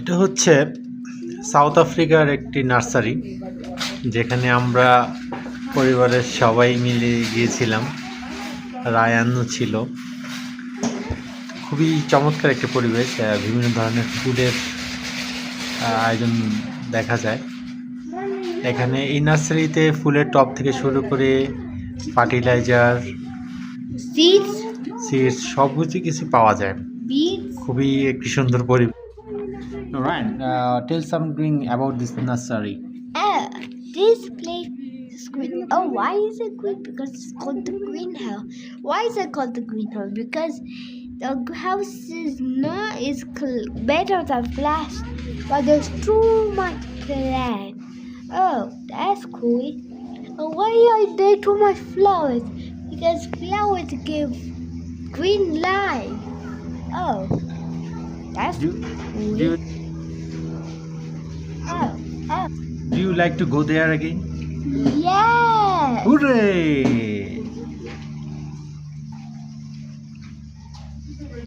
এটা হচ্ছে সাউথ আফ্রিকার একটি নার্সারি, যেখানে আমরা পরিবারের সবাই মিলে গিয়েছিলাম। রায়ানও ছিল। খুবই চমৎকার একটি পরিবেশ, বিভিন্ন ধরনের ফুলের আয়োজন দেখা যায়। এখানে এই নার্সারিতে ফুলের টব থেকে শুরু করে ফার্টিলাইজার, সিডস সব কিছু পাওয়া যায়। খুবই একটি সুন্দর পরিবেশ। Ryan, tell something about this nursery. This place is green. Oh, why is it green? Because it's called the greenhouse. Why is it called the greenhouse? Because the house is better than flash, but there's too much plant. Oh, that's cool. Why are there too much flowers? Because flowers give green light. Oh, that's Do, cool. do, you, Oh, do you like to go there again? yeah. Hooray!